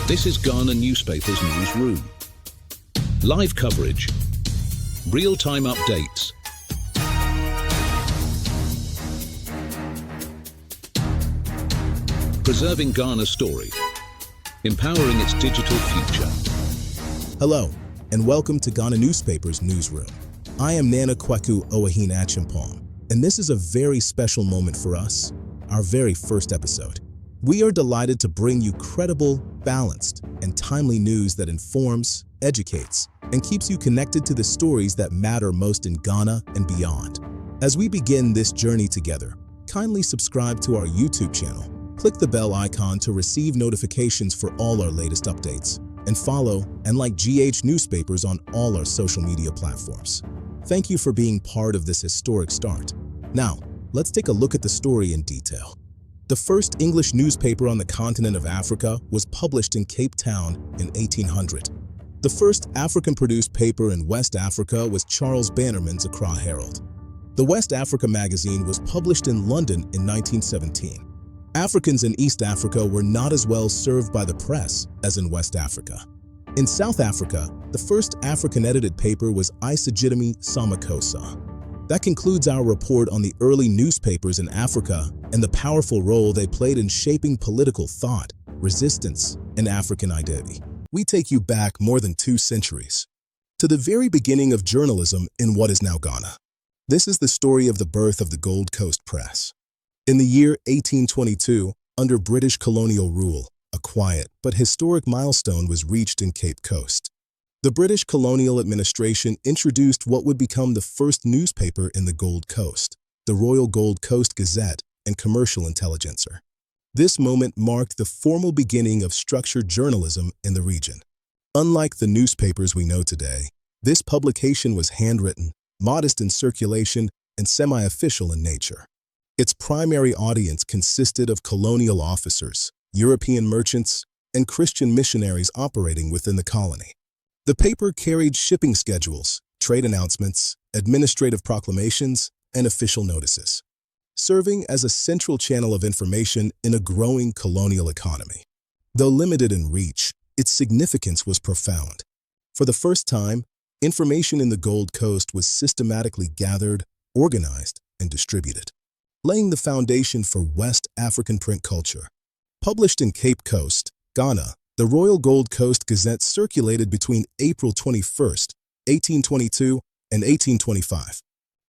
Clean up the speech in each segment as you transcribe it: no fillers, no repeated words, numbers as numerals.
This is GhanaNewspapers Newsroom. Live coverage. Real-time updates. Preserving Ghana's story. Empowering its digital future. Hello, and welcome to GhanaNewspapers Newsroom. I am Nana Kwaku Owahin Achimpong, and this is a very special moment for us, our very first episode. We are delighted to bring you credible, balanced, and timely news that informs, educates, and keeps you connected to the stories that matter most in Ghana and beyond. As we begin this journey together, kindly subscribe to our YouTube channel, click the bell icon to receive notifications for all our latest updates, and follow and like GhanaNewspapers on all our social media platforms. Thank you for being part of this historic start. Now, let's take a look at the story in detail. The first English newspaper on the continent of Africa was published in Cape Town in 1800. The first African-produced paper in West Africa was Charles Bannerman's Accra Herald. The West Africa magazine was published in London in 1917. Africans in East Africa were not as well served by the press as in West Africa. In South Africa, the first African-edited paper was Isijidimi Samakosa. That concludes our report on the early newspapers in Africa and the powerful role they played in shaping political thought, resistance, and African identity. We take you back more than 2 centuries, to the very beginning of journalism in what is now Ghana. This is the story of the birth of the Gold Coast Press. In the year 1822, under British colonial rule, a quiet but historic milestone was reached in Cape Coast. The British colonial administration introduced what would become the first newspaper in the Gold Coast, the Royal Gold Coast Gazette and Commercial Intelligencer. This moment marked the formal beginning of structured journalism in the region. Unlike the newspapers we know today, this publication was handwritten, modest in circulation, and semi-official in nature. Its primary audience consisted of colonial officers, European merchants, and Christian missionaries operating within the colony. The paper carried shipping schedules, trade announcements, administrative proclamations, and official notices, serving as a central channel of information in a growing colonial economy. Though limited in reach, its significance was profound. For the first time, information in the Gold Coast was systematically gathered, organized, and distributed, laying the foundation for West African print culture. Published in Cape Coast, Ghana, the Royal Gold Coast Gazette circulated between April 21, 1822 and 1825.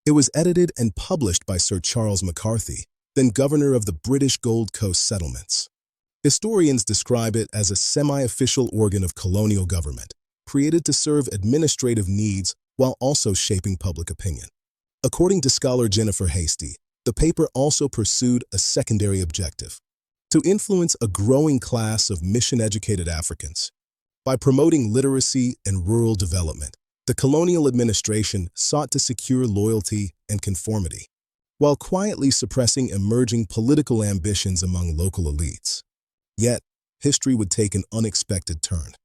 It was edited and published by Sir Charles McCarthy, then governor of the British Gold Coast settlements. Historians describe it as a semi-official organ of colonial government, created to serve administrative needs while also shaping public opinion. According to scholar Jennifer Hastie, the paper also pursued a secondary objective: to influence a growing class of mission-educated Africans. By promoting literacy and rural development, the colonial administration sought to secure loyalty and conformity, while quietly suppressing emerging political ambitions among local elites. Yet, history would take an unexpected turn.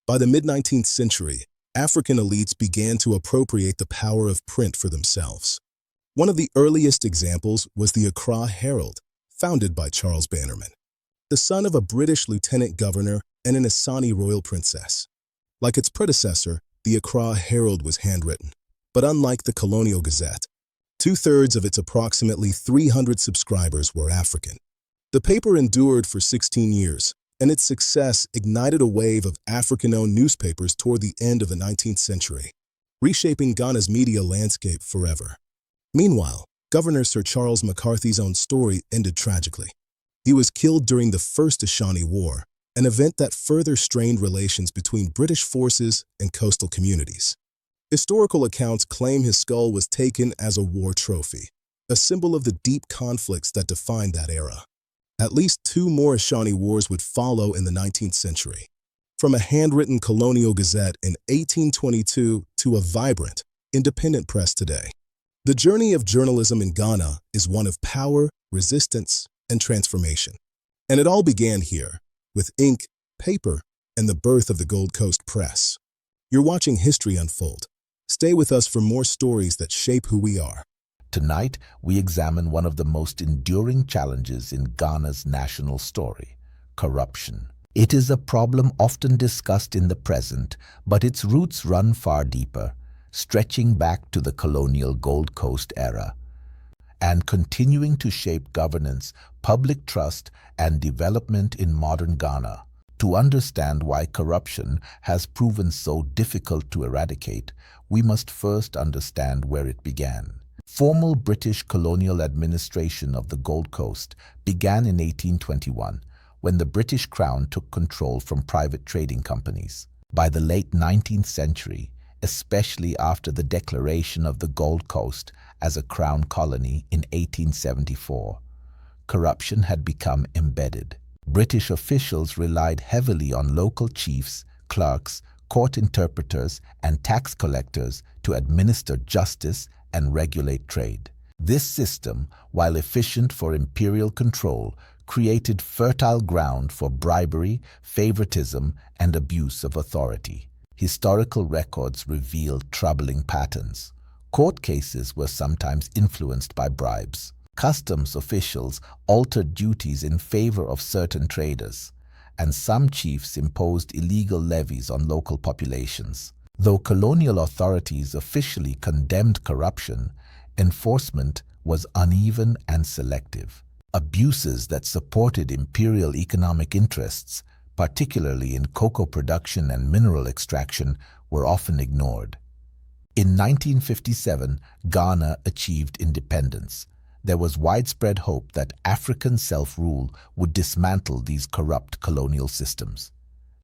By the mid-19th century, African elites began to appropriate the power of print for themselves. One of the earliest examples was the Accra Herald, founded by Charles Bannerman, the son of a British lieutenant governor and an Asani royal princess. Like its predecessor, the Accra Herald was handwritten, but unlike the Colonial Gazette, 2/3 of its approximately 300 subscribers were African. The paper endured for 16 years, and its success ignited a wave of African-owned newspapers toward the end of the 19th century, reshaping Ghana's media landscape forever. Meanwhile, Governor Sir Charles McCarthy's own story ended tragically. He was killed during the First Ashanti War, an event that further strained relations between British forces and coastal communities. Historical accounts claim his skull was taken as a war trophy, a symbol of the deep conflicts that defined that era. At least 2 more Ashanti wars would follow in the 19th century, from a handwritten colonial gazette in 1822 to a vibrant, independent press today. The journey of journalism in Ghana is one of power, resistance, and transformation. And it all began here, with ink, paper, and the birth of the Gold Coast Press. You're watching history unfold. Stay with us for more stories that shape who we are. Tonight, we examine one of the most enduring challenges in Ghana's national story: corruption. It is a problem often discussed in the present, but its roots run far deeper, stretching back to the colonial Gold Coast era, and continuing to shape governance, public trust, and development in modern Ghana. To understand why corruption has proven so difficult to eradicate, we must first understand where it began. Formal British colonial administration of the Gold Coast began in 1821, when the British Crown took control from private trading companies. By the late 19th century, especially after the declaration of the Gold Coast as a Crown colony in 1874, corruption had become embedded. British officials relied heavily on local chiefs, clerks, court interpreters, and tax collectors to administer justice and regulate trade. This system, while efficient for imperial control, created fertile ground for bribery, favoritism, and abuse of authority. Historical records reveal troubling patterns. Court cases were sometimes influenced by bribes. Customs officials altered duties in favor of certain traders, and some chiefs imposed illegal levies on local populations. Though colonial authorities officially condemned corruption, enforcement was uneven and selective. Abuses that supported imperial economic interests, particularly in cocoa production and mineral extraction, were often ignored. In 1957, Ghana achieved independence. There was widespread hope that African self-rule would dismantle these corrupt colonial systems.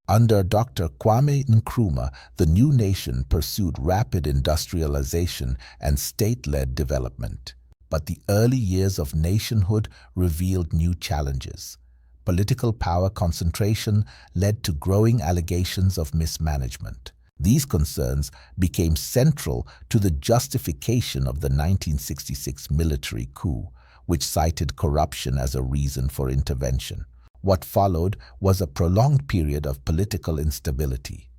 Under Dr. Kwame Nkrumah, the new nation pursued rapid industrialization and state-led development. But the early years of nationhood revealed new challenges. Political power concentration led to growing allegations of mismanagement. These concerns became central to the justification of the 1966 military coup, which cited corruption as a reason for intervention. What followed was a prolonged period of political instability.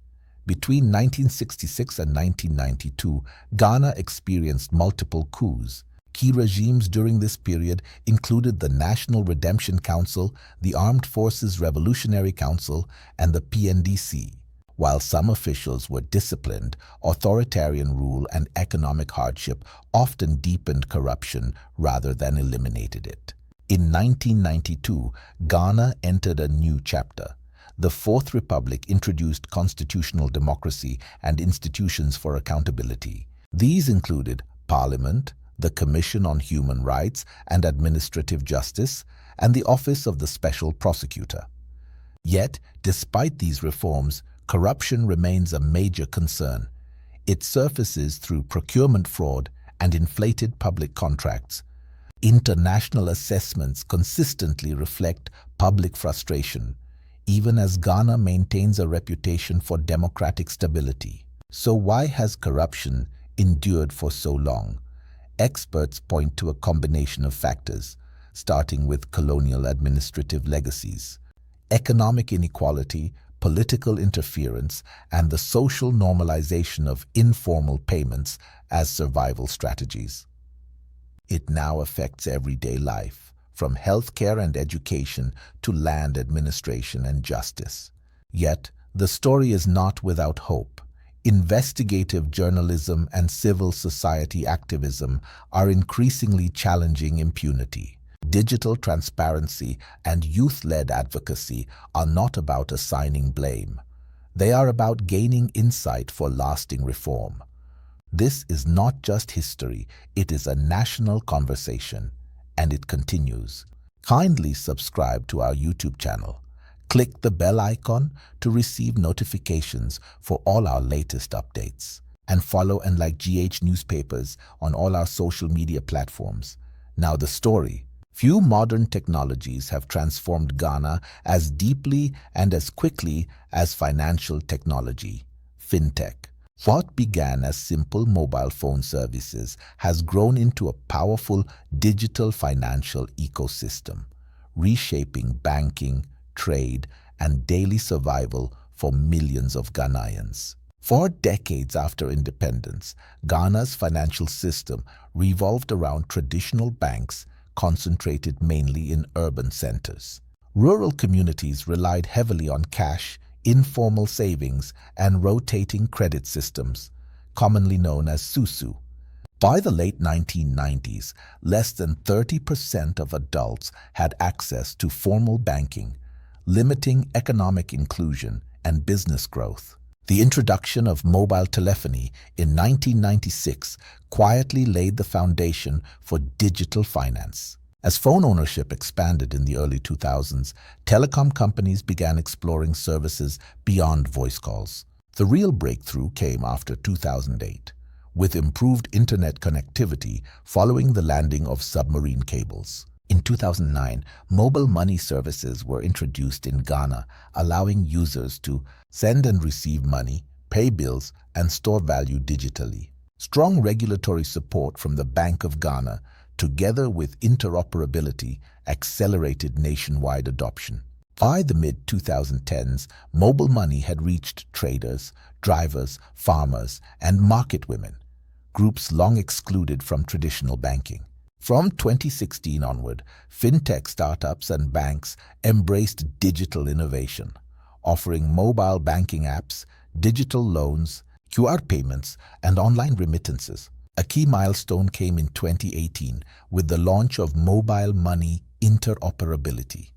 Between 1966 and 1992, Ghana experienced multiple coups. Key regimes during this period included the National Redemption Council, the Armed Forces Revolutionary Council, and the PNDC. While some officials were disciplined, authoritarian rule and economic hardship often deepened corruption rather than eliminated it. In 1992, Ghana entered a new chapter. The Fourth Republic introduced constitutional democracy and institutions for accountability. These included Parliament, the Commission on Human Rights and Administrative Justice, and the Office of the Special Prosecutor. Yet, despite these reforms, corruption remains a major concern. It surfaces through procurement fraud and inflated public contracts. International assessments consistently reflect public frustration, even as Ghana maintains a reputation for democratic stability. So why has corruption endured for so long? Experts point to a combination of factors, starting with colonial administrative legacies, economic inequality, political interference, and the social normalization of informal payments as survival strategies. It now affects everyday life, from healthcare and education to land administration and justice. Yet, the story is not without hope. Investigative journalism and civil society activism are increasingly challenging impunity. Digital transparency and youth-led advocacy are not about assigning blame. They are about gaining insight for lasting reform. This is not just history, it is a national conversation, and it continues. Kindly subscribe to our YouTube channel. Click the bell icon to receive notifications for all our latest updates. And follow and like GhNewspapers on all our social media platforms. Now the story. Few modern technologies have transformed Ghana as deeply and as quickly as financial technology, fintech. What began as simple mobile phone services has grown into a powerful digital financial ecosystem, reshaping banking, trade, and daily survival for millions of Ghanaians. For decades after independence, Ghana's financial system revolved around traditional banks concentrated mainly in urban centers. Rural communities relied heavily on cash, informal savings, and rotating credit systems, commonly known as susu. By the late 1990s, less than 30% of adults had access to formal banking, limiting economic inclusion and business growth. The introduction of mobile telephony in 1996 quietly laid the foundation for digital finance. As phone ownership expanded in the early 2000s, telecom companies began exploring services beyond voice calls. The real breakthrough came after 2008, with improved internet connectivity following the landing of submarine cables. In 2009, mobile money services were introduced in Ghana, allowing users to send and receive money, pay bills, and store value digitally. Strong regulatory support from the Bank of Ghana, together with interoperability, accelerated nationwide adoption. By the mid-2010s, mobile money had reached traders, drivers, farmers, and market women, groups long excluded from traditional banking. From 2016 onward, fintech startups and banks embraced digital innovation, offering mobile banking apps, digital loans, QR payments, and online remittances. A key milestone came in 2018 with the launch of mobile money interoperability.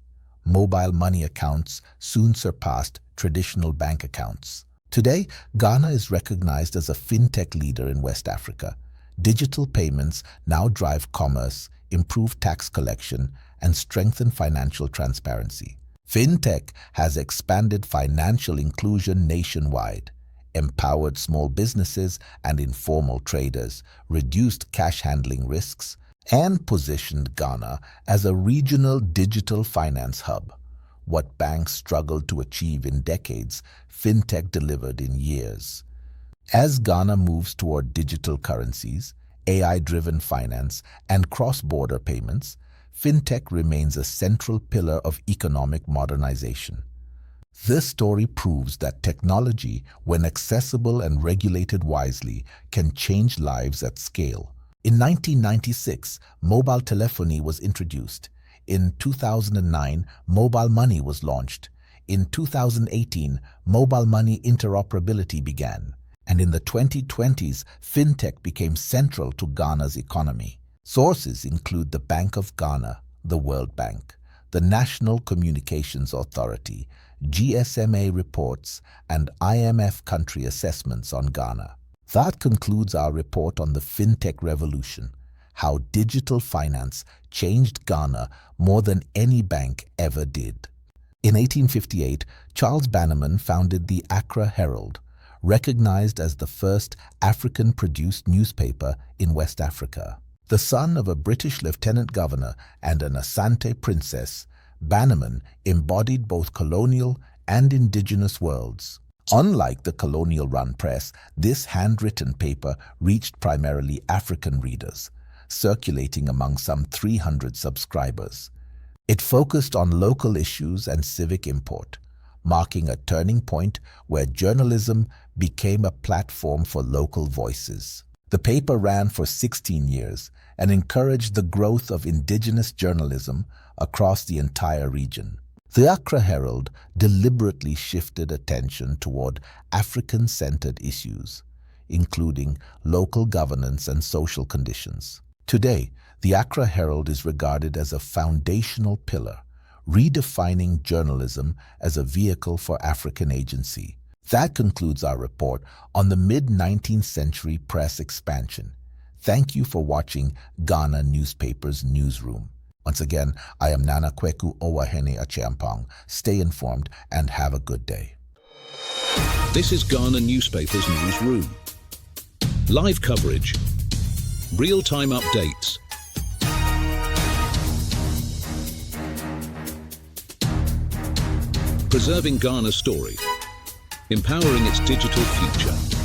Mobile money accounts soon surpassed traditional bank accounts. Today, Ghana is recognized as a fintech leader in West Africa. Digital payments now drive commerce, improve tax collection, and strengthen financial transparency. Fintech has expanded financial inclusion nationwide, empowered small businesses and informal traders, reduced cash handling risks, and positioned Ghana as a regional digital finance hub. What banks struggled to achieve in decades, fintech delivered in years. As Ghana moves toward digital currencies, AI-driven finance, and cross-border payments, fintech remains a central pillar of economic modernization. This story proves that technology, when accessible and regulated wisely, can change lives at scale. In 1996, mobile telephony was introduced. In 2009, mobile money was launched. In 2018, mobile money interoperability began. And in the 2020s, fintech became central to Ghana's economy. Sources include the Bank of Ghana, the World Bank, the National Communications Authority, GSMA reports, and IMF country assessments on Ghana. That concludes our report on the fintech revolution, how digital finance changed Ghana more than any bank ever did. In 1858, Charles Bannerman founded the Accra Herald, recognized as the first African-produced newspaper in West Africa. The son of a British lieutenant governor and an Asante princess, Bannerman embodied both colonial and indigenous worlds. Unlike the colonial-run press, this handwritten paper reached primarily African readers, circulating among some 300 subscribers. It focused on local issues and civic import, marking a turning point where journalism became a platform for local voices. The paper ran for 16 years and encouraged the growth of indigenous journalism across the entire region. The Accra Herald deliberately shifted attention toward African-centered issues, including local governance and social conditions. Today, the Accra Herald is regarded as a foundational pillar, redefining journalism as a vehicle for African agency. That concludes our report on the mid-19th century press expansion. Thank you for watching Ghana Newspapers Newsroom. Once again, I am Nana Kweku Owahene Acheampong. Stay informed and have a good day. This is Ghana Newspapers Newsroom. Live coverage. Real-time updates. Preserving Ghana's story. Empowering its digital future.